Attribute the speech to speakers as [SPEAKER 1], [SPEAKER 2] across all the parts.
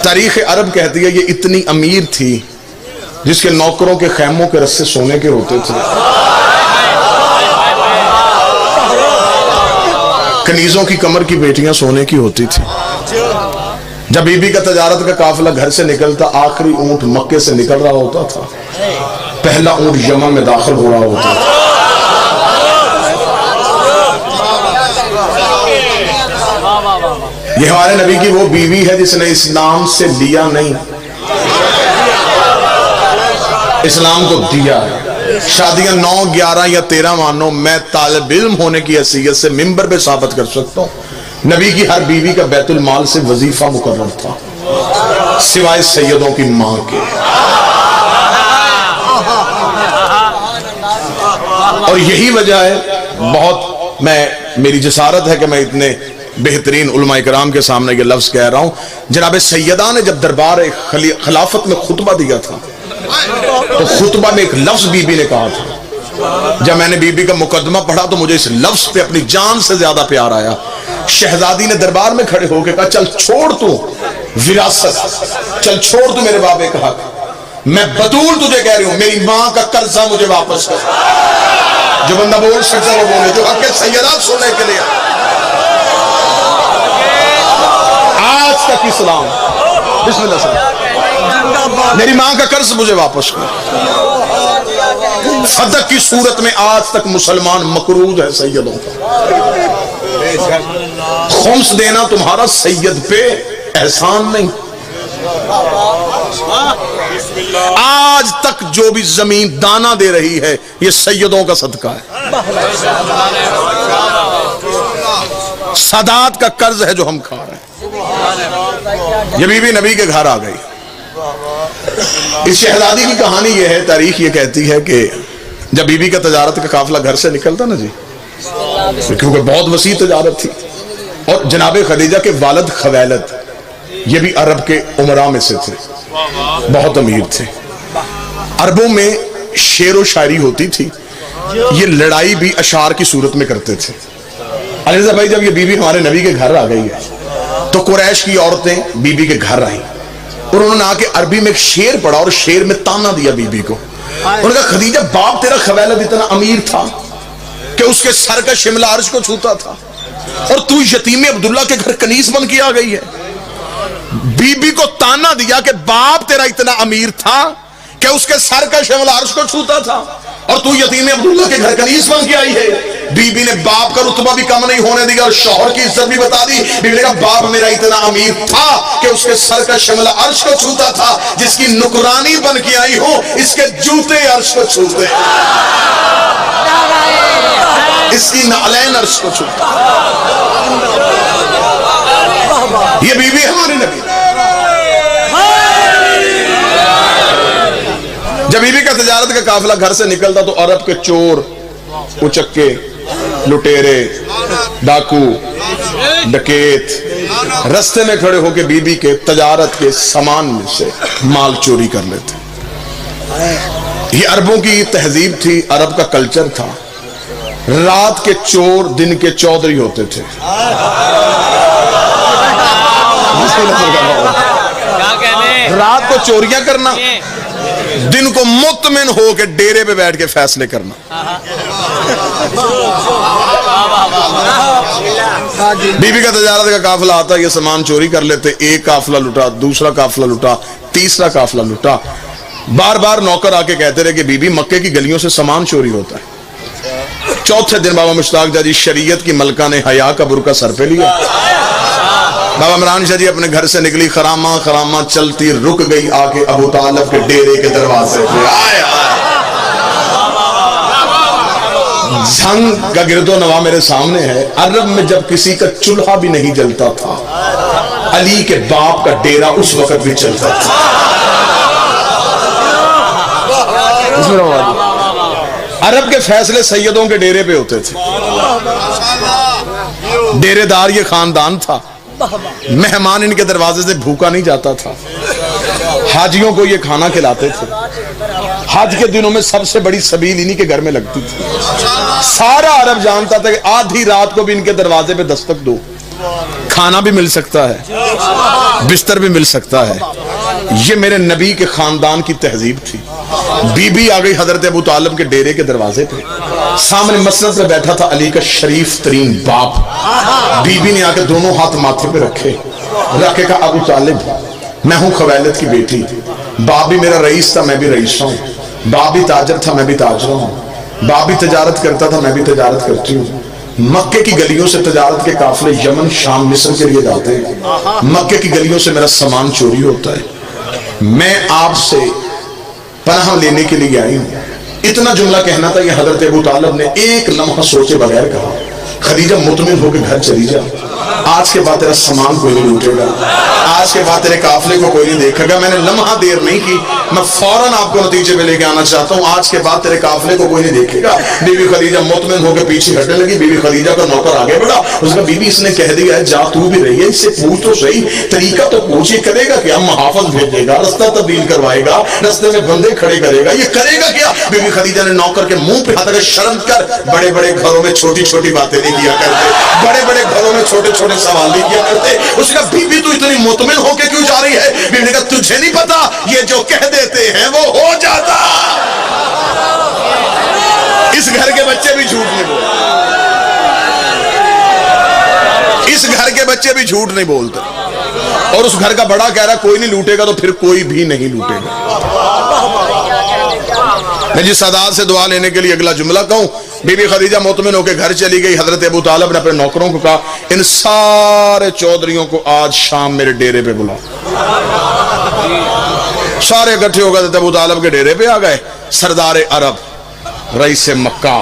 [SPEAKER 1] تاریخ عرب کہتی ہے یہ اتنی امیر تھی جس کے نوکروں کے خیموں کے رسے سونے کے ہوتے تھے، کنیزوں کی کمر کی بیٹیاں سونے کی ہوتی تھی۔ جب بی بی کا تجارت کا قافلہ گھر سے نکلتا، آخری اونٹ مکے سے نکل رہا ہوتا تھا، پہلا اونٹ یمن میں داخل ہو رہا ہوتا تھا۔ یہ ہمارے نبی کی وہ بیوی ہے جس نے اسلام سے لیا نہیں، اسلام کو دیا ہے۔ شادیاں 9، 11 یا 13 مانو، میں طالب علم ہونے کی حیثیت سے منبر پہ ثابت کر سکتا ہوں، نبی کی ہر بیوی کا بیت المال سے وظیفہ مقرر تھا، سوائے سیدوں کی ماں کے۔ اور یہی وجہ ہے، بہت میری جسارت ہے کہ میں اتنے بہترین علماء کرام کے سامنے یہ لفظ کہہ رہا ہوں، جناب سیدہ نے جب دربار خلافت میں خطبہ دیا تھا تو خطبہ میں ایک لفظ بی بی نے کہا تھا۔ جب میں نے بی بی کا مقدمہ پڑھا تو مجھے اس لفظ پہ اپنی جان سے زیادہ پیار آیا۔ شہزادی نے دربار میں کھڑے ہو کے کہا چل چھوڑ تو وراثت، چل چھوڑ تو میرے بابے کا حق، میں بطول تجھے کہہ رہی ہوں میری ماں کا قرضہ مجھے واپس کر۔ جو بندہ بول سکتا وہ بولے، جو حق سیدات سننے کے لیے آج تک اسلام، بسم اللہ صاحب، میری ماں کا قرض مجھے واپس کر۔ صدق کی صورت میں آج تک مسلمان مقروض ہے سیدوں کا۔ خمس دینا تمہارا سید پہ احسان نہیں۔ آج تک جو بھی زمین دانا دے رہی ہے یہ سیدوں کا صدقہ ہے۔ سادات کا قرض ہے جو ہم کھا رہے ہیں۔ یہ بی بی نبی کے گھر آ گئی۔ اس شہزادی کی کہانی یہ ہے، تاریخ یہ کہتی ہے کہ جب بی بی کا تجارت کا قافلہ گھر سے نکلتا نا جی، کیونکہ بہت وسیع تجارت تھی، اور جناب خدیجہ کے والد خویلد یہ بھی عرب کے عمراء میں سے تھے، بہت امیر تھے۔ عربوں میں شعر و شاعری ہوتی تھی، یہ لڑائی بھی اشعار کی صورت میں کرتے تھے۔ علیزہ بھائی جب یہ بی بی ہمارے نبی کے گھر آ گئی ہے تو قریش کی عورتیں بی بی کے گھر آئیں اور انہوں نے آ کے عربی میں ایک شعر پڑھا اور شعر میں تانا دیا بی بی کو۔ انہوں نے کہا خدیجہ باپ تیرا خویلد اتنا امیر تھا کہ اس کے سر کا شملہ عرش کو چھوتا تھا، اور تو یتیم عبداللہ کے گھر کنیز بن کے آ گئی ہے۔ بی بی کو تانا دیا کہ باپ تیرا اتنا امیر تھا کہ اس کے سر کا شملہ عرش کو چھوتا تھا، اور تو یتیم عبداللہ کے گھر کنیز بن کے آئی ہے۔ بی بی نے باپ کا رتبہ بھی کم نہیں ہونے دیا اور شوہر کی عزت بھی بتا دی۔ بی بی نے کہا باپ میرا اتنا امیر تھا کہ اس کے سر کا شملہ عرش کو چھوتا تھا، جس کی نکرانی بن کے آئی ہوں اس کے جوتے عرش کو چھوتے، اس کی نعلین عرش کو چھوتا۔ یہ بی بی ہمارے نبی۔ جب بی بی کا تجارت کا قافلہ گھر سے نکلتا تو عرب کے چور، اچکے، لٹیرے، ڈاکو، ڈکیت رستے میں کھڑے ہو کے بی بی کے تجارت کے سامان میں سے مال چوری کر لیتے۔ یہ عربوں کی تہذیب تھی، عرب کا کلچر تھا۔ رات کے چور دن کے چودھری ہوتے تھے۔ رات کو چوریاں کرنا، دن کو مطمئن ہو کے ڈیرے پہ بیٹھ کے فیصلے کرنا۔ بی بی کا تجارت کا قافلہ آتا، یہ سامان چوری کر لیتے، ایک قافلہ لٹا، دوسرا قافلہ لٹا، تیسرا قافلہ لٹا۔ بار بار نوکر آ کے کہتے رہے کہ بی بی مکے کی گلیوں سے سامان چوری ہوتا ہے۔ چوتھے دن بابا مشتاق جی شریعت کی ملکہ نے حیا کا برقع سر پہ لیا۔ بابا عمران شاہ جی اپنے گھر سے نکلی، خرامہ خرامہ چلتی رک گئی آ کے ابو طالب کے ڈیرے کے دروازے پہ۔ جنگ کا گرد و نواح میرے سامنے ہے۔ عرب میں جب کسی کا چولہا بھی نہیں جلتا تھا، علی کے باپ کا ڈیرا اس وقت بھی چلتا تھا۔ عرب کے فیصلے سیدوں کے ڈیرے پہ ہوتے تھے۔ ڈیرے دار یہ خاندان تھا، مہمان ان کے دروازے سے بھوکا نہیں جاتا تھا۔ حاجیوں کو یہ کھانا کھلاتے تھے۔ حج کے دنوں میں سب سے بڑی سبیل انہی کے گھر میں لگتی تھی۔ سارا عرب جانتا تھا کہ آدھی رات کو بھی ان کے دروازے پہ دستک دو، खाना भी मिल सकता है, बिस्तर भी मिल सकता है। ये मेरे नबी के खानदान की तहजीब थी। बीबी आ गई हजरत अबू तालिब के डेरे के दरवाजे पे, सामने मसनद पे बैठा था अली का शरीफ तरीन बाप। बीबी ने आके दोनों हाथ माथे पे रखे कहा, अबू तालिब मैं हूं खवैलत की बेटी। बाप भी मेरा रईस था, मैं भी रईस हूं। बाप भी ताजर था, मैं भी ताजर हूं। बाप भी तजारत करता था, मैं भी तजारत करती हूँ। मक्के की गलियों से तजारत के काफिले यमन, शाम, मिस्र के लिए जाते हैं। मक्के की गलियों से मेरा सामान चोरी होता है। मैं आपसे पनाह लेने के लिए आई हूँ। इतना जुमला कहना था, ये हजरत अबू तालिब ने एक लम्हा सोचे बगैर कहा, खदीजा मुतमिन होकर घर चली जा, आज के बाद तेरा सामान कोई नहीं लूटेगा, आज के बाद तेरे काफिले को कोई नहीं देखेगा। मैंने लम्हा देर नहीं की, मैं फौरन आपको नतीजे पे लेके आना चाहता हूँ, आज के बाद तेरे काफिले को कोई नहीं देखेगा। बीबी खदीजा मुतमिन होकर पीछे हटने लगी। बीबी खदीजा का नौकर आगे बढ़ा, उसका बीबी इसने कह दिया है जा तू भी रही है, इससे पूछ तो सही, तरीका तो पूछ, ये करेगा क्या? मुहाफिज भेजेगा, रास्ता तब्दील करवाएगा, रास्ते में बंदे खड़े करेगा, ये करेगा क्या? बीबी खदीजा ने नौकर के मुंह पे हाथ रखा, शर्म कर, बड़े बड़े घरों में छोटी छोटी बातें नहीं किया करते, बड़े बड़े घरों में छोटे छोटे सवाल नहीं किया करते। उसका बीबी तू इतनी मुतमिन होके क्यों जा रही है? बीबी ने कहा तुझे नहीं पता, ये जो कह देते हैं वो हो जाता। इस घर के बच्चे भी झूठ नहीं बोलते, इस घर के बच्चे भी झूठ नहीं बोलते। और उस घर का बड़ा कह रहा कोई नहीं लूटेगा, तो फिर कोई भी नहीं लूटेगा। मैं जिस सादात से दुआ लेने के लिए अगला जुमला कहूं, बीबी खदीजा मुतमिन होकर घर चली गई। हजरत अबू तालिब ने अपने नौकरों को कहा, इन सारे चौधरियों को आज शाम मेरे डेरे पे बुला। सारे इकट्ठे हो गए, हजरत अबू तालिब के डेरे पे आ गए। सरदार अरब, रईस मक्का,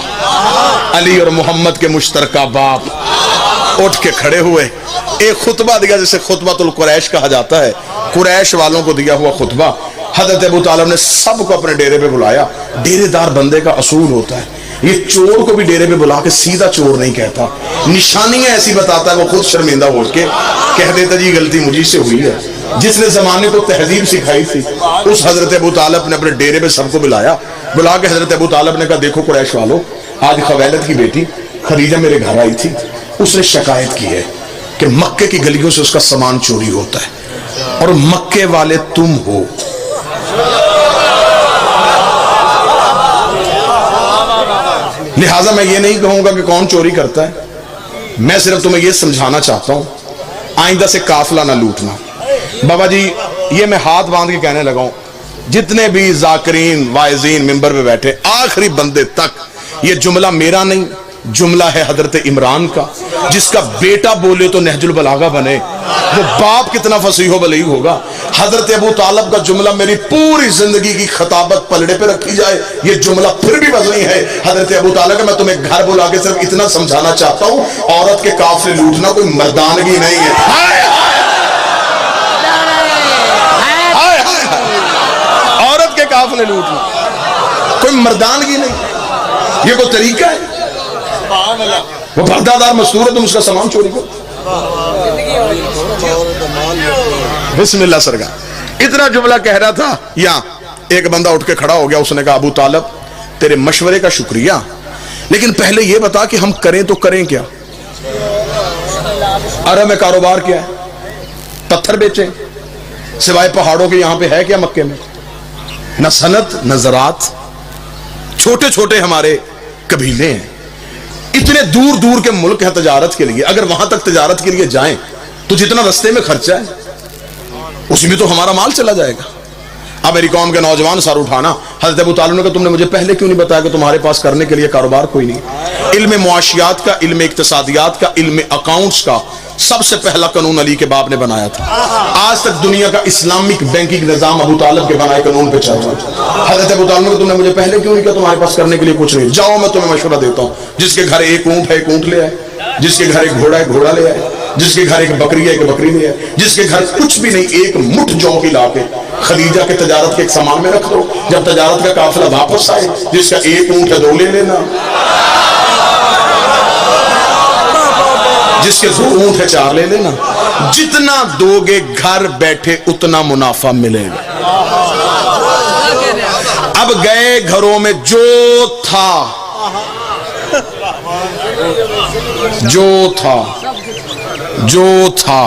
[SPEAKER 1] अली और मोहम्मद के मुश्तरका बाप उठ के खड़े हुए, एक खुतबा दिया जिसे खुतबातुल कुरैश कहा जाता है, कुरैश वालों को दिया हुआ खुतबा। हजरत अबू तालिब ने सबको अपने डेरे पे बुलाया। डेरेदार बंदे का असूल होता है, ये चोर को भी डेरे पे बुला के सीधा चोर नहीं कहता, निशानियां ऐसी बताता है, वो खुद शर्मिंदा हो के कह देता जी गलती मुझी से हुई है। जिसने जमाने को तहजीब सिखाई थी, उस हजरत अबू तालिब ने अपने डेरे पे सबको बुलाया। बुला के हजरत अबू तालिब ने कहा, देखो कुरैश वालों, आज खवैलत की बेटी खदीजा मेरे घर आई थी, उसने शिकायत की है कि मक्के की गलियों से उसका सामान चोरी होता है, और मक्के वाले तुम हो। लिहाजा मैं ये नहीं कहूंगा कि कौन चोरी करता है, मैं सिर्फ तुम्हें ये समझाना चाहता हूं, आइंदा से काफिला ना लूटना। बाबा जी, ये मैं हाथ बांध के कहने लगा हूं, जितने भी जाकिरीन वाइजीन मिंबर पे बैठे, आखिरी बंदे तक, ये जुमला मेरा नहीं, जुमला है हजरत इमरान का, जिसका बेटा बोले तो नहजुल बलागा बने, वो बाप कितना फसीहो बलई होगा। हजरत अबू तालिब का जुमला मेरी पूरी जिंदगी की खताबत पलड़े पे रखी जाए, ये जुमला फिर भी वजनी है। हजरत अबू तालिब का मैं तुम्हें घर बुला के सिर्फ इतना समझाना चाहता हूं, औरत के काफिले लूटना कोई मर्दानगी नहीं है। हाय हाय हाय, औरत के काफिले लूटना कोई मर्दानगी नहीं, ये कोई तरीका है? वो पर्दादार मस्तूर है, तुम उसका सामान चोरी करो। बिस्मिल्लाह सरकार। इतना जुमला कह रहा था, यहां एक बंदा उठ के खड़ा हो गया, उसने कहा, अबू तालिब तेरे मशवरे का शुक्रिया, लेकिन पहले यह बता कि हम करें तो करें क्या? अरब में कारोबार क्या है? पत्थर बेचें? सिवाय पहाड़ों के यहां पे है क्या मक्के में? न सनत न ज़रात, छोटे छोटे हमारे कबीले हैं, इतने दूर दूर के मुल्क है तजारत के लिए। अगर वहां तक तजारत के लिए जाएं तो जितना रस्ते में खर्चा है उसी में तो हमारा माल चला जाएगा। अब मेरी कौम के नौजवान सर उठाना, हज़रत अबू तालिब ने कहा, तुमने मुझे पहले क्यों नहीं बताया कि तुम्हारे पास करने के लिए कारोबार कोई नहीं? इल्म मुआशियात का, इल्म इक्तिसादियात का, इल्म अकाउंट्स का सबसे पहला कानून अली के बाप ने बनाया था। आज तक दुनिया का इस्लामिक बैंकिंग निजाम अबू तालिब के बनाए कानून पे चल रहा है। हज़रत अबू तालिब ने, तुमने मुझे पहले क्यों नहीं कहा तुम्हारे पास करने के लिए कुछ नहीं? जाओ, मैं तुम्हें मशवरा देता हूँ, जिसके घर एक ऊंट है एक ऊंट ले आए, जिसके घर एक घोड़ा है घोड़ा ले आए, जिसके घर एक बकरी है एक बकरी ले आए, जिसके घर कुछ भी नहीं, एक मुठ जौ की लाके खदीजा के तजारत के एक सामान में रख दो, जब तजारत का काफिला वापस आए, जिसका एक ऊंट है 2 ले लेना, जिसके 2 ऊंट है 4 ले लेना। जितना दोगे घर बैठे उतना मुनाफा मिलेगा। अब गए घरों में जो था जो था।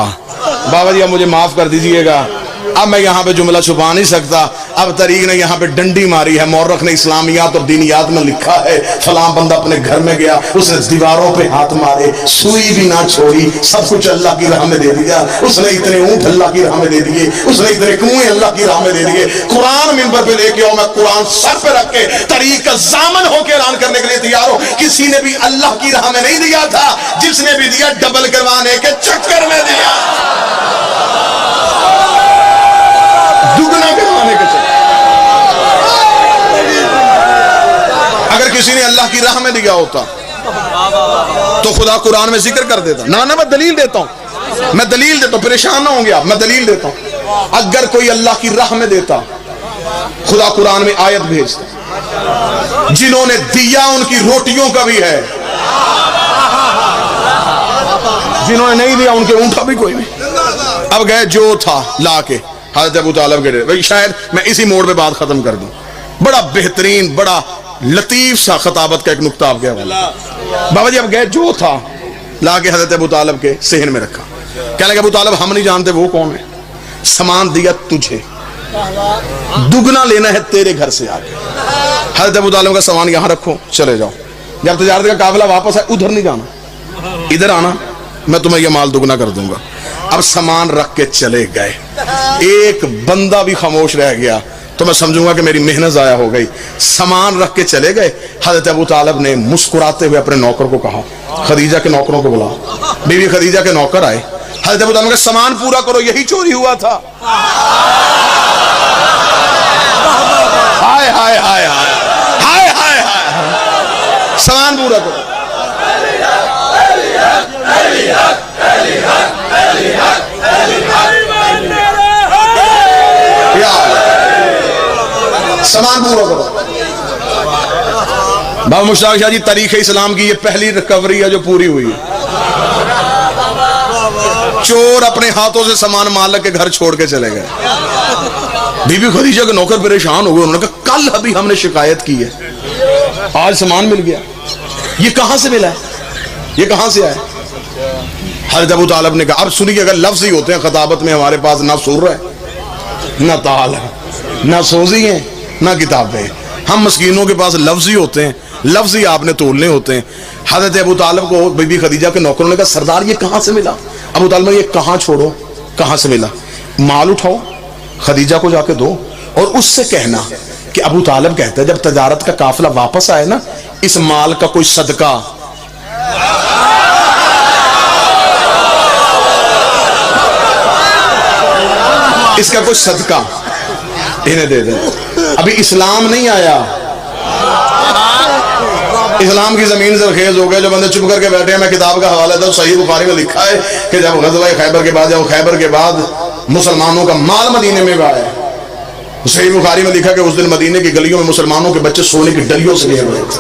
[SPEAKER 1] बाबा जी अब मुझे माफ कर दीजिएगा, अब मैं यहाँ पे जुमला छुपा नहीं सकता। अब तरीक ने यहाँ पे डंडी मारी है, मौरख ने इस्लामियात और दीनियात में लिखा है फलां बंदा अपने घर में गया, उसने दीवारों पे हाथ मारे, सुई भी ना छोड़ी, सब कुछ अल्लाह की राह में दे दिया, उसने इतने ऊंट अल्लाह की राह में दे दिए, उसने इतने कुएं अल्लाह की राह में दे दिए। कुरान मिंबर पे लेके आओ, मैं कुरान सर पे रख के तरीक का जामन होकर ऐलान करने के लिए तैयार हो। किसी ने भी अल्लाह की राह में नहीं दिया था, जिसने भी दिया डबल करवाने के चक्कर में दिया, दुगना करवाने के चक्कर। अगर किसी ने अल्लाह की राह में दिया होता तो खुदा कुरान में जिक्र कर देता। ना मैं दलील देता हूं, मैं दलील देता हूं, परेशान ना होंगे आप, मैं दलील देता हूं। अगर कोई अल्लाह की राह में देता, खुदा कुरान में आयत भेजता, जिन्होंने दिया उनकी रोटियों का भी है, जिन्होंने नहीं दिया उनके ऊँट का भी कोई नहीं। अब गए जो था ला के हज़रत अबू तालिब के भाई, शायद मैं इसी मोड़ पे बात खत्म कर दूं। बड़ा बेहतरीन, बड़ा लतीफ सा खताबत का एक नुक्ता आपके हवाले। बाबा जी अब गए जो था ला के हज़रत अबू तालिब के सेहन में रखा। कहने लगे अबू तालिब हम नहीं जानते वो कौन है, सामान दिया तुझे, दुगना लेना है तेरे घर से आके। हज़रत अबू तालिब का सामान यहाँ रखो, चले जाओ, जब तजारत का काफिला वापस आए उधर नहीं जाना, इधर आना, मैं तुम्हें यह माल दुगना कर दूंगा। अब सामान रख के चले गए, एक बंदा भी खामोश रह गया तो मैं समझूंगा कि मेरी मेहनत जाया हो गई। सामान रख के चले गए। हज़रत अबू तालिब ने मुस्कुराते हुए अपने नौकर को कहा, खदीजा के नौकरों को बुला। बीवी खदीजा के नौकर आए, हज़रत अबू तालिब का सामान पूरा करो, यही चोरी हुआ था। हाय हाय हाय हाय हाय हाय हाय, सामान पूरा करो। सामान पूरा करो। बाबा मुश्ताक शाह जी, तारीख इस्लाम की ये पहली रिकवरी है जो पूरी हुई है। चोर अपने हाथों से सामान मालिक के घर छोड़ के चले गए। बीबी खदीजा के नौकर परेशान हो गए, उन्होंने कहा कल अभी हमने शिकायत की है, आज सामान मिल गया, ये कहां से मिला है, ये कहां से आया? हज़रत अबू तालिब ने कहा अब सुनिए, अगर लफ्ज ही होते हैं खताबत में हमारे पास, ना सुर है, ना ताल है, ना सोजी है, ना किताबें, हम मस्कीनों के पास लफ्ज ही होते हैं, लफ्ज ही आपने तोड़ने होते हैं। हज़रत अबू तालिब को बीबी खदीजा के नौकरों ने कहा सरदार ये कहां से मिला? अबू तालिब ने ये कहां छोड़ो, कहां से मिला? माल उठाओ, खदीजा को जाके दो और उससे कहना कि अबू तालिब कहते हैं जब तजारत का काफिला वापस आए ना, इस माल का कोई सदका, इसका कोई सदका इन्हें दे दें। अभी इस्लाम नहीं आया, इस्लाम की जमीन से खेज हो गए, जो बंदे चुप करके बैठे हैं। मैं किताब का हवाला था, सही बुखारी में लिखा है कि जब गज़वा खैबर के बाद, जब खैबर के बाद मुसलमानों का माल मदीने में आया, सही बुखारी में लिखा कि उस दिन मदीने की गलियों में मुसलमानों के बच्चे सोने की डलियों से लिए हुए थे।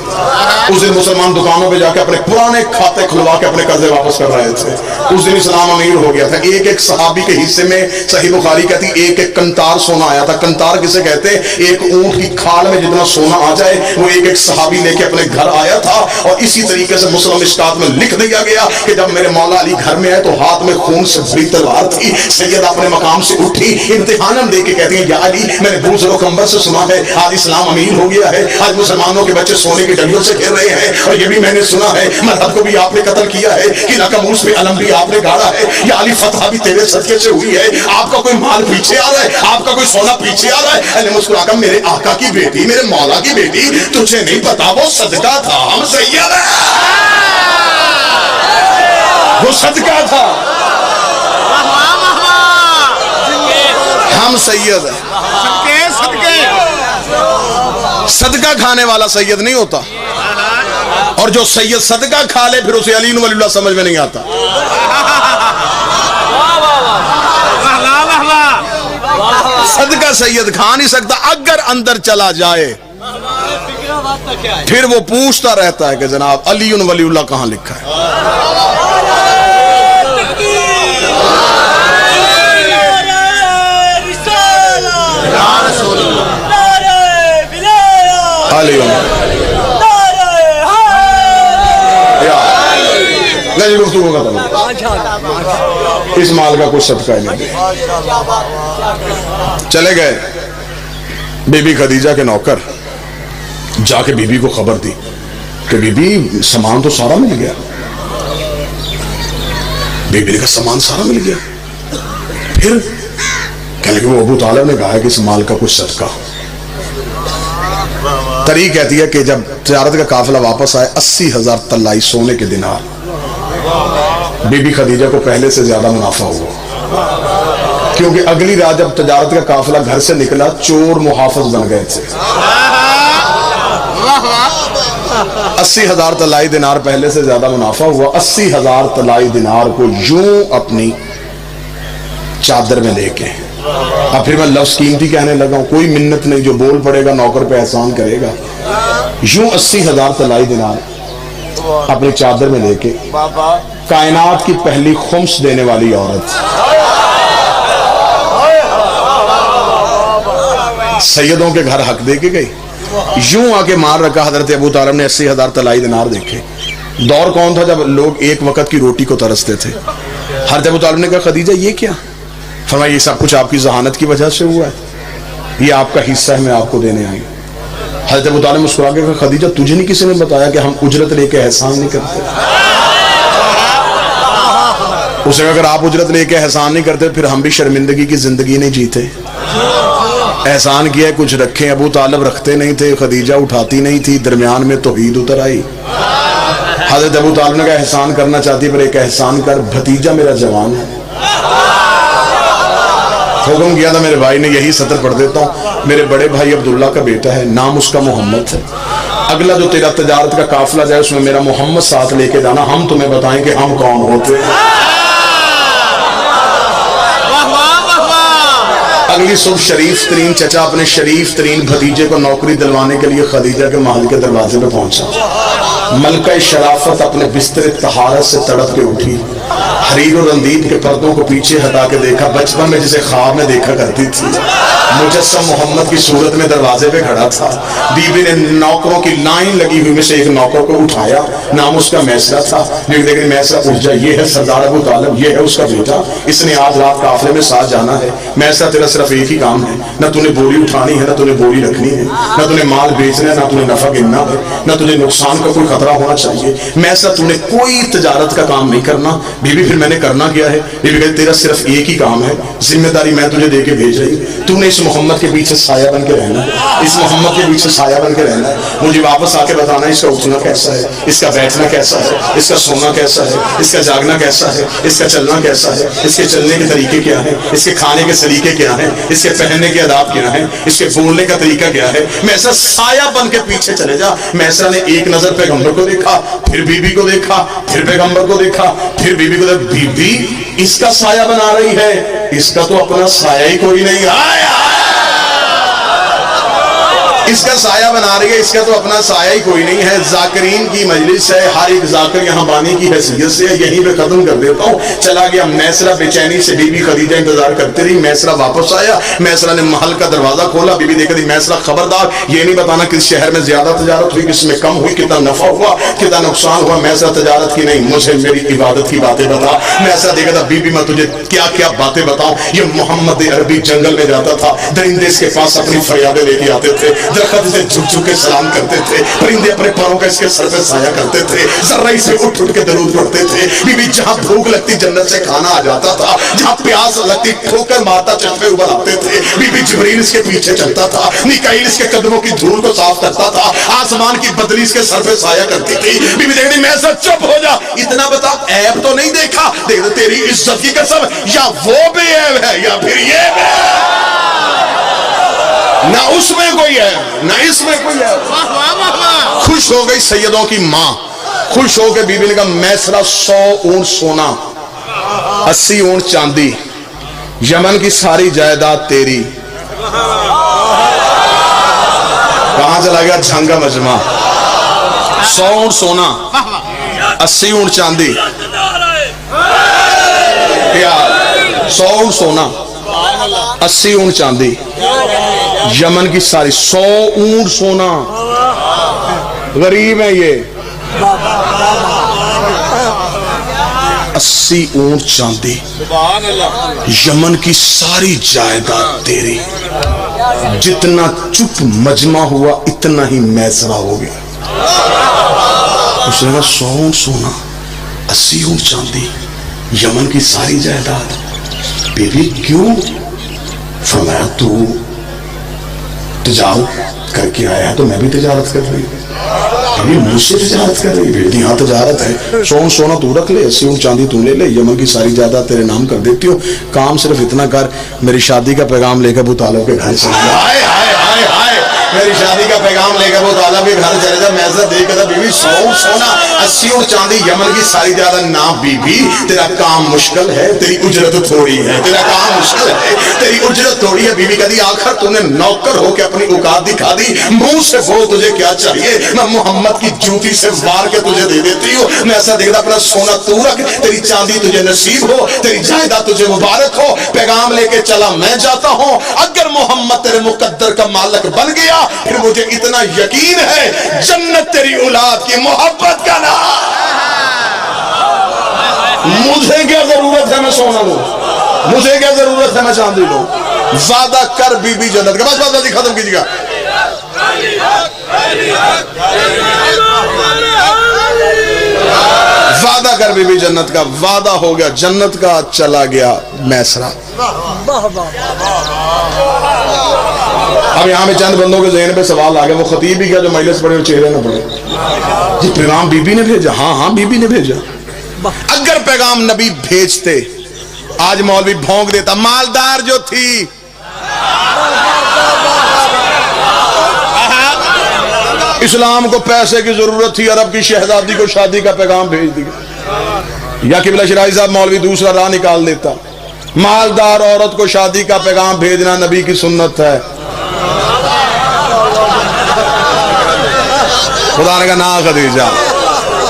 [SPEAKER 1] उस दिन मुसलमान दुकानों पे जाके अपने पुराने खाते खुलवा के अपने कर्जे वापस कर रहे थे। उस दिन इस्लाम अमीर हो गया था। एक एक सहाबी के हिस्से में, सही बुखारी कहती, एक एक कंतार सोना आया था। कंतार किसे कहते हैं? एक ऊंट की खाल में जितना सोना आ जाए वो एक एक सहाबी लेके अपने घर आया था। और इसी तरीके से मुस्लिम इस्कात में लिख दिया गया कि जब मेरे मौला अली घर में आए तो हाथ में खून से भरी तलवार थी। सैयदा अपने मकाम से उठी, इम्तिहान दे के कहती है या अली, मैंने दूसरों कंबर से सुना है आज इस्लाम अमीर हो गया है, आज मुसलमानों के बच्चे सोने की डलियों से खेल रहे हैं, और ये भी मैंने सुना है मजहब को भी आपने कत्ल किया है, किला का मूस में अलम भी आपने गाड़ा है, या अली फतह भी तेरे सदके से हुई है। आपका कोई माल पीछे आ रहा है, आपका कोई सोना पीछे आ रहा है। अली मुस्कुराकर, मेरे आका की बेटी, मेरे मौला की बेटी, तुझे नहीं पता वो सदका था, हम सैयद है, वो सदका था, हम सैयद है। सदका खाने वाला सैयद नहीं होता, और जो सैयद सदका खा ले फिर उसे अली वलीउल्लाह समझ में नहीं आता। सदका सैयद खा नहीं सकता, अगर अंदर चला जाए फिर वो पूछता रहता है कि जनाब अली वलीउल्लाह कहां लिखा है। गुफ्तगू का اس مال کا کوئی صدقہ نہیں دے. چلے گئے بی بی خدیجہ کے نوکر، جا کے بی بی کو خبر دی کہ بی بی سامان تو سارا مل گیا. بی بی کا سامان سارا مل گیا. پھر کہنے کہ وہ ابو طالب نے کہا کہ اس مال کا کچھ صدقہ. تاریخ کہتی ہے کہ جب تجارت کا قافلہ واپس آئے 80,000 طلائی سونے کے دینار بی بی خدیجہ کو پہلے سے زیادہ منافع ہوا، کیونکہ اگلی رات جب تجارت کا قافلہ گھر سے نکلا چور محافظ بن گئے تھے. 80,000 طلائی دینار پہلے سے زیادہ منافع ہوا. 80,000 طلائی دینار کو یوں اپنی چادر میں لے کے، اب پھر میں لفظ قیمتی کہنے لگا ہوں، کوئی منت نہیں، جو بول پڑے گا نوکر پہ احسان کرے گا. یوں 80,000 طلائی دینار اپنی چادر میں لے کے کائنات کی پہلی خمس دینے والی عورت سیدوں کے گھر حق دے کے گئی. یوں آ کے مار رکھا. حضرت ابو طالب نے 80,000 طلائی دینار دیکھے. دور کون تھا جب لوگ ایک وقت کی روٹی کو ترستے تھے. حضرت ابو طالب نے کہا خدیجہ یہ کیا؟ فرمایا یہ سب کچھ آپ کی ذہانت کی وجہ سے ہوا ہے، یہ آپ کا حصہ ہے، میں آپ کو دینے آئی. حضرت ابو طالب مسکرا کے کہا خدیجہ تجھے نہیں کسی نے بتایا کہ ہم اجرت لے کے احسان نہیں کرتے؟ اسے اگر آپ اجرت لے کے احسان نہیں کرتے پھر ہم بھی شرمندگی کی زندگی نہیں جیتے. احسان کیا کچھ رکھیں. ابو طالب رکھتے نہیں تھے، خدیجہ اٹھاتی نہیں تھی، درمیان میں توحید اتر آئی. حضرت ابو طالب نے کہا احسان کرنا چاہتی پر ایک احسان کر، بھتیجا میرا جوان ہے. حکم کیا تھا میرے بھائی نے، یہی سطر پڑھ دیتا ہوں، میرے بڑے بھائی عبداللہ کا بیٹا ہے، نام اس کا محمد ہے. اگلا جو تیرا تجارت کا قافلہ جائے اس میں میرا محمد ساتھ لے کے جانا، ہم تمہیں بتائیں کہ ہم کون ہوتے ہیں. اگلی صبح شریف ترین چچا اپنے شریف ترین بھتیجے کو نوکری دلوانے کے لیے خدیجہ کے محل کے دروازے پہ پہنچا. ملکہ شرافت اپنے بستر طہارت سے تڑپ کے اٹھی، حریر و رندید کے پردوں کو پیچھے ہٹا کے دیکھا. بچپن میں جسے خواب میں دیکھا کرتی تھی مجسم محمد کی صورت میں دروازے پہ کھڑا تھا. بیوی نے نوکروں کی لائن لگی ہوئی میں سے ایک نوکر کو اٹھایا، نام اس کا میسرہ تھا. لیکن میسرہ اٹھ جا، یہ ہے سردار ابو طالب، یہ ہے اس کا بیٹا، اس نے آج رات قافلے میں ساتھ جانا ہے. میسرہ تیرا صرف ایک ہی کام ہے، نہ تو نے بوری اٹھانی ہے، نہ تو نے بوری رکھنی ہے، نہ تو نے مال بیچنا ہے، نہ تو نے نفع گننا ہے، نہ تجھے نقصان کا کوئی خطرہ ہونا چاہیے. میسرہ تو نے کوئی تجارت کا کام نہیں کرنا. بیوی پھر میں نے کرنا کیا ہے؟ بیوی کہتی تیرا صرف ایک ہی کام ہے، ذمہ داری میں تجھے دے کے بھیج رہی، تو نے اس محمد کے پیچھے سایہ بن کے رہنا ہے، اس محمد کے پیچھے سایہ بن کے رہنا ہے. مجھے واپس آ کے بتانا اس کا اٹھنا کیسا ہے، اس کا بیٹھنا کیسا ہے، اس کا سونا کیسا ہے، اس کا جاگنا کیسا ہے، اس کا چلنا کیسا ہے، اس کے چلنے کے طریقے کیا ہیں، اس کے کھانے کے سلیقے کیا ہیں، اس کے پہننے کے آداب کیا ہیں، اس کے بولنے کا طریقہ کیا ہے. میسرہ سایہ بن کے پیچھے چلے جا. میسرہ نے ایک نظر پیغمبر کو دیکھا، پھر بیوی کو دیکھا، پھر پیغمبر کو دیکھا، پھر بیوی کو دیکھا. بیوی اس کا سایہ بنا رہی ہے، اس کا تو اپنا سایہ ہی کوئی نہیں. اس کا سایہ بنا رہی ہے، اس کا تو اپنا سایہ ہی کوئی نہیں ہے. ذاکرین کی مجلس ہے، ہر ایک ذاکر یہاں بانی کی حیثیت سے ہے. یہیں پہ ختم کر دیتا ہوں. چلا گیا. میسرہ بے چینی سے بی بی خدیجہ انتظار کرتے رہی. میسرہ واپس آیا. میسرہ نے محل کا دروازہ کھولا. بی بی دیکھ دی. میسرہ خبردار یہ نہیں بتانا کس شہر میں زیادہ تجارت ہوئی، کس میں کم ہوئی، کتنا نفع ہوا، کتنا نقصان ہوا. میسرہ تجارت کی نہیں، مجھے میری عبادت کی باتیں بتا. میسرہ دیکھا تھا بی بی میں تجھے کیا کیا باتیں بتاؤں. یہ محمد عربی جنگل میں جاتا تھا، درندے اس کے پاس اپنی فریادیں لے کے آتے تھے، درخت سے جھک جھک کے سلام کرتے تھے، پرندے اپنے پروں کا اس کے سر پہ سایہ کرتے تھے، ذرے سے اٹھ اٹھ کے درود پڑھتے تھے. بی بی جہاں بھوک لگتی جنت سے کھانا آ جاتا تھا، جہاں پیاس لگتی ٹھوکر مارتا چشمے ابل آتے تھے. بی بی جبریل اس کے پیچھے چلتا تھا، میکائیل اس کے قدموں کی دھول کو صاف کرتا تھا، آسمان کی بدلی اس کے سر پہ سایہ کرتی تھی. بی بی دیکھ دی. میں سب چپ ہو جا، اتنا بتا عیب تو نہیں دیکھا؟ دیکھ تیری عزت کی قسم، یا وہ بے عیب ہے یا پھر یہ بے عیب. نہ اس میں کوئی ہے نہ اس میں کوئی ہے. خوش ہو گئی سیدوں کی ماں، خوش ہو کے بی بی نے کہا میسرہ 100 اونٹ سونا، 80 اونٹ چاندی، یمن کی ساری جائیداد تیری. کہاں چلا گیا؟ جھنگا مجمع. 100 اونٹ سونا، 80 اونٹ چاندی. 100 اونٹ سونا، 80 اونٹ چاندی، یمن کی ساری. 100 اونٹ سونا. غریب ہے یہ. 80 اونٹ چاندی، یمن کی ساری جائیداد تیری، جتنا چپ مجمع ہوا اتنا ہی میسرہ ہو گیا۔ اس نے کہا 100 اونٹ سونا، 80 اونٹ چاندی، یمن کی ساری جائیداد، بی بی کیوں؟ فرمایا تو تجارت کر کے آیا تو میں بھی تجارت کر رہی ہوں، مجھ سے تجارت کر رہی بیٹی، ہاں تجارت ہے، 100 اونٹ سونا تو رکھ لے، 80 اونٹ چاندی تو لے لے، یمن کی ساری جائیداد تیرے نام کر دیتی ہوں، کام صرف اتنا کر، میری شادی کا پیغام لے کر ابو طالب کے گھر چلے جا۔ ہائے ہائے ہائے ہائے، میری شادی کا پیغام لے کر ابو طالب کے گھر چلے جا۔ میسر دیکھ کر بی بی 100 اونٹ سونا، 80 اونٹ چاندی، یمن کی ساری جائیداد، نہ بی بی تیرا کام مشکل ہے، تیری اجرت تھوڑی ہے، تیرا کام مشکل ہے، تیری اجرت تھوڑی ہے۔ بی بی کہتی آخر تو نے نوکر ہو کے اپنی اوقات دکھا دی، منہ سے بول تجھے کیا چاہیے، میں محمد کی جوتی سے وار کے تجھے دے دیتی ہوں۔ میں ایسا دیکھتا اپنا سونا تو رکھ، تیری چاندی تجھے نصیب ہو، تیری جائیداد تجھے مبارک ہو، پیغام لے کے چلا میں جاتا ہوں، اگر محمد تیرے مقدر کا مالک بن گیا پھر مجھے اتنا یقین ہے جنت تیری اولاد کی محبت کا نام۔ مجھے کیا ضرورت ہے میں سونا لوں، مجھے کیا ضرورت ہے میں چاندی لوں، وعدہ کر بی بی جنت کا، بس بس بس ختم کیجیے گا۔ وعدہ کر بی بی جنت کا، وعدہ ہو گیا جنت کا، چلا گیا میسرہ۔ اب یہاں میں چند بندوں کے ذہن پہ سوال آ گیا، وہ خطیب بھی کیا جو مجلس پڑھے اور چہرے نہ پڑھے، جی پیغام بی بی نے بھیجا؟ ہاں ہاں بی بی نے بھیجا۔ اگر پیغام نبی بھیجتے آج مولوی بھونک دیتا، مالدار جو تھی اسلام کو پیسے کی ضرورت تھی، عرب کی شہزادی کو شادی کا پیغام بھیج دیا، یا قبلہ شرائع صاحب مولوی دوسرا راہ نکال دیتا، مالدار عورت کو شادی کا پیغام بھیجنا نبی کی سنت ہے۔ خدا نے کہا نا خدیجہ،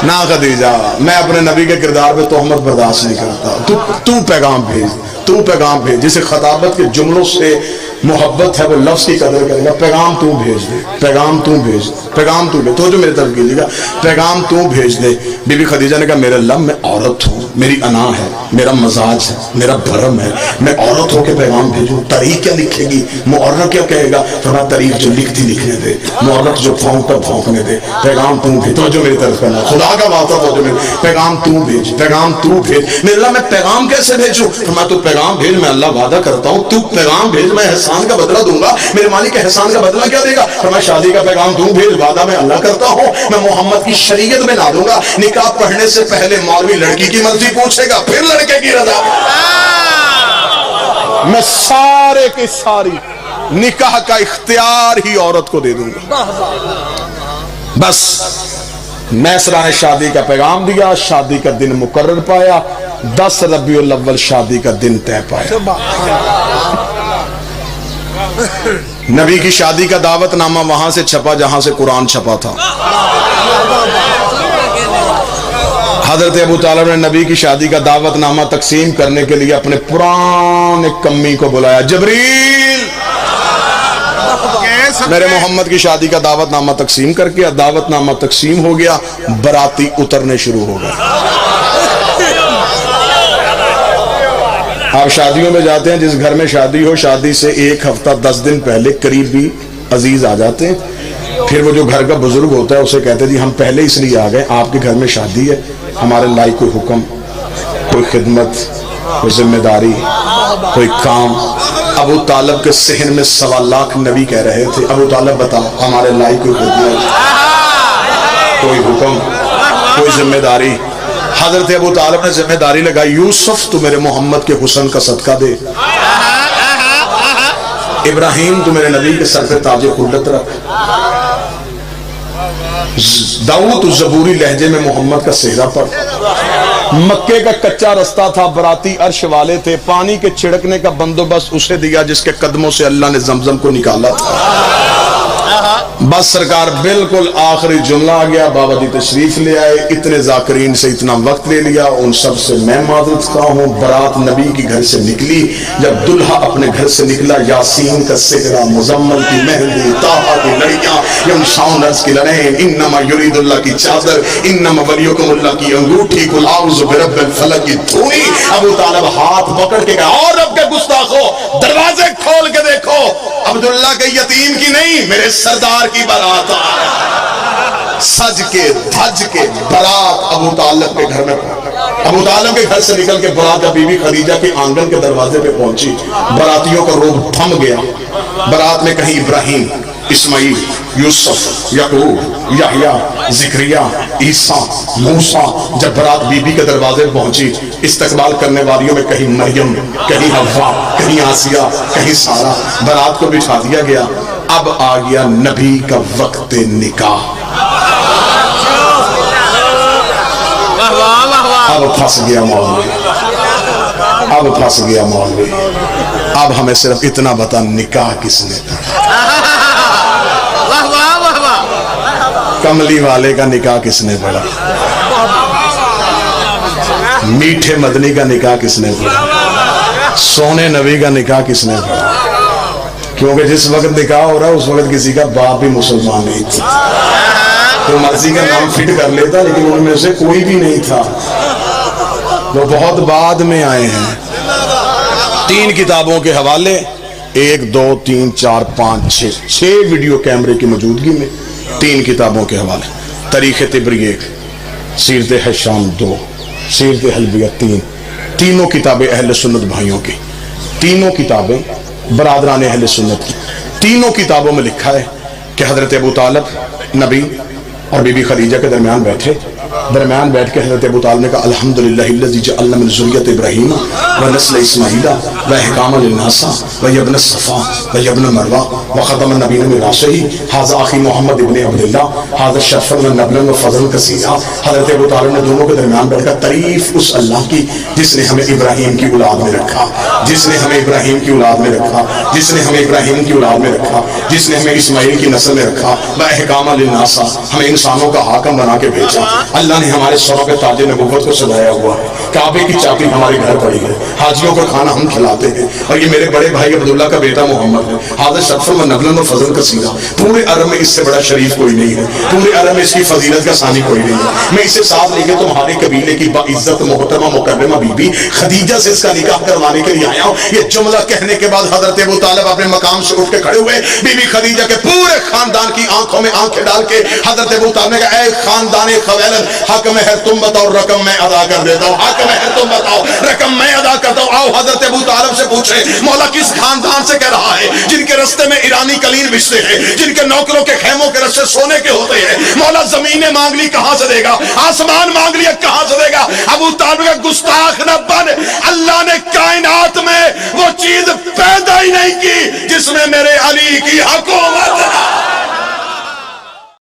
[SPEAKER 1] نا خدیجہ، میں اپنے نبی کے کردار پہ تہمت برداشت نہیں کرتا، تو پیغام بھیج، تو پیغام بھیج، جسے خطابت کے جملوں سے محبت ہے وہ لفظ کی قدر کرے گا، پیغام تو بھیج دے، پیغام تو بھیج، پیغام تو بھیج، تو جو میرے طرف کیجیے گا، پیغام تو بھیج دے۔ بی بی خدیجہ نے کہا میرے اللہ میں عورت ہوں، میری انا ہے، میرا مزاج ہے، میرا بھرم ہے، میں عورت ہو کے پیغام بھیجوں، تاریخ کیا لکھے گی، مورخ کیا کہے گا، فرمایا تاریخ جو لکھتی لکھنے دے، مورخ جو بھونکتا بھونکنے دے، پیغام تو بھیج، تو جو میری طرف کرنا، خدا کا وعدہ تو جو میرے، پیغام تو بھیج، پیغام تو بھیج۔ میرے اللہ میں پیغام کیسے بھیجوں؟ فرمایا تو پیغام بھیج، میں اللہ وعدہ کرتا ہوں تو پیغام بھیج، میں احسان کا بدلہ دوں گا۔ میرے مالک احسان کا بدلہ کیا دے گا؟ فرمایا شادی کا پیغام تو بھیج، وعدہ میں اللہ کرتا ہوں میں محمد کی شریعت میں لا دوں گا، نکاح پڑھنے سے پہلے مولوی لڑکی کی مرضی پوچھے گا، پھر لڑکے کی رضا، میں سارے کی ساری نکاح کا اختیار ہی عورت کو دے دوں گا۔ بس میسرہ نے شادی کا پیغام دیا، شادی کا دن مقرر پایا، 10 ربیع الاول شادی کا دن طے پایا۔ نبی کی شادی کا دعوت نامہ وہاں سے چھپا جہاں سے قرآن چھپا تھا۔ حضرت ابو طالب نے نبی کی شادی کا دعوت نامہ تقسیم کرنے کے لیے اپنے پرانے کمی کو بلایا، جبریل میرے محمد کی شادی کا دعوت نامہ تقسیم کر کے، دعوت نامہ تقسیم ہو گیا، براتی اترنے شروع ہو گئے۔ آپ شادیوں میں جاتے ہیں، جس گھر میں شادی ہو، شادی سے 1 ہفتہ 10 دن پہلے قریبی عزیز آ جاتے ہیں، پھر وہ جو گھر کا بزرگ ہوتا ہے اسے کہتے ہیں جی ہم پہلے اس لیے آ گئے، آپ کے گھر میں شادی ہے، ہمارے لائق کوئی حکم، کوئی خدمت، کوئی ذمہ داری، کوئی کام۔ ابو طالب کے صحن میں 1.25 لاکھ نبی کہہ رہے تھے، ابو طالب بتا ہمارے لائق کوئی خدمت، کوئی حکم، کوئی ذمہ داری۔ حضرت ابو طالب نے ذمہ داری لگائی، یوسف تو میرے محمد کے حسن کا صدقہ دے، ابراہیم تو میرے نبی کے سر پہ تاج خلت رکھ، داؤد تو زبوری لہجے میں محمد کا سہرا پڑھ۔ مکے کا کچا رستہ تھا، براتی عرش والے تھے، پانی کے چھڑکنے کا بندوبست اسے دیا جس کے قدموں سے اللہ نے زمزم کو نکالا تھا۔ बस सरकार बिल्कुल आखिरी जुमला आ गया, बाबा जी तशरीफ ले आए, इतने जाकरीन से इतना वक्त ले लिया, उन सब से मैं माजरत खा हूँ। बारात नबी के घर से निकली, जब दुल्हा अपने घर से निकला, यासीन का सिकरा, मुजम्मल की मेहंदी, ताहा की लड़ियां, यमशान अर्ज की लड़ें, इन्नमा युरीदुल्लाह की चादर, इन्नमा वलियुकुमुल्लाह की अंगूठी, कुल आउज़ु बिरब्बिल फलक की धुनी। अबू तालिब हाथ पकड़ के कहा, और रब के गुस्ताखो, दरवाजे खोल के देखो, अब्दुल्ला के यतीम की नहीं, मेरे सरदार की बारात आ रहा है। सज के धज के बारात अबू तालिब के घर में पहुंची। अबू तालिब के घर से निकल के बारात जब बीबी खदीजा के आंगन के दरवाजे पे पहुंची, बारातियों का रोब थम गया। बारात में कहीं इब्राहिम, इस्माइल, यूसुफ, याकूब, याहिया, जिक्रिया, ईसा, मूसा। जब बारात बीबी के दरवाजे पे पहुंची, इस्तकबाल करने वालियों में कहीं मरियम, कहीं हव्वा, कहीं आसिया, कहीं सारा। बारात को बिठा दिया गया। अब आ गया नबी का वक्त निकाह। अब फंस गया मौलवी, अब फंस गया मौलवी। अब हमें सिर्फ इतना बता, निकाह किसने पढ़ा? कमली वाले का निकाह किसने पढ़ा? मीठे मदनी का निकाह किसने पढ़ा? सोने नबी का निकाह किसने पढ़ा? क्योंकि जिस वक्त निकाह हो रहा है उस वक्त किसी का बाप भी मुसलमान नहीं था। तो मर्जी का नाम फिट कर लेता, लेकिन उनमें से कोई भी नहीं था। वो बहुत बाद में आए हैं। 3 किताबों के हवाले, 1, 2, 3, 4, 5, 6 वीडियो कैमरे की मौजूदगी में 3 किताबों के हवाले। तारीख तिबरी 1, सीरत हिशाम 2, सीरत हलबिया 3। तीनों किताबें अहले सुन्नत भाइयों की, तीनों किताबें बरादरान अहले सुन्नत की। तीनों किताबों में लिखा है कि हजरत अबू तालिब नबी और बीबी खदीजा के दरमियान बैठे। दरमियान बैठ के हजरत अबू तालिब ने कहा, अल्हम्दुलिल्लाहिल्लज़ी जअलना मिन ज़ुर्रिय्यति इब्राहीम व नस्ल इस्माईला व अहकामन लिन्नासा व यब्न सफ़ा व यब्न मरवा व ख़तमन नबीय्यीन मिन राशिही हाज़ा अख़ी मोहम्मद इब्न अब्दुल्लाह हाज़ा शरफ़न व नबलन व फ़ज़लन कसीरा। हजरत अबू तालिब ने दोनों के दरमियान बैठकर तारीफ उस अल्लाह की जिसने हमें इब्राहीम की औलाद में रखा, जिसने हमें इब्राहीम की औलाद में रखा, जिसने हमें इब्राहीम की औलाद में रखा, जिसने हमें इस्माईल की नस्ल में रखा, व अहकामन लिन्नासा, हमें इंसानों का हाकिम बना के भेजा। अल्लाह ने हमारे सरों पे ताज नबूवत को सजाया हुआ है। काबे की चाबी हमारे घर पड़ी है, हाजियों का खाना हम खिलाते हैं, और ये मेरे बड़े भाई अब्दुल्ला का बेटा मोहम्मद है। हाज़ा शरफ़न व नबलन व फ़ज़लन कसीरा। पूरे अरब में इससे बड़ा शरीफ कोई नहीं है, पूरे अरब में इसकी फजीलत का सानी कोई नहीं है। मैं इसे साथ लेके तुम्हारे कबीले की बाइज्जत मोहतरमा मुकर्रमा बीबी खदीजा से इसका निकाह करवाने के लिए आया हूँ। ये जुमला कहने के बाद हजरत अबू तालिब अपने मकाम से उठ के खड़े हुए। बीबी खदीजा के पूरे खानदान की आंखों में आंखें डाल के हजरत अबू तालिब ने कहा, ऐ खानदान खवैलद, हक में है तुम बताओ, रकम मैं अदा कर देता हूँ। हक में है तुम बताओ, रकम मैं अदा करता हूँ। आओ हजरत अबू तालिब से पूछे, मौला किस खानदान से कह रहा है जिनके रस्ते में ईरानी कलीन बिछते हैं, जिनके नौकरों के खेमों के रस्ते सोने के होते हैं। मौला जमीनें मांग ली कहां से देगा, आसमान मांग लिया कहां से देगा। अबू तालिब का गुस्ताख न बन, अल्लाह ने कायनात में वो चीज पैदा ही नहीं की जिसमें मेरे अली की हक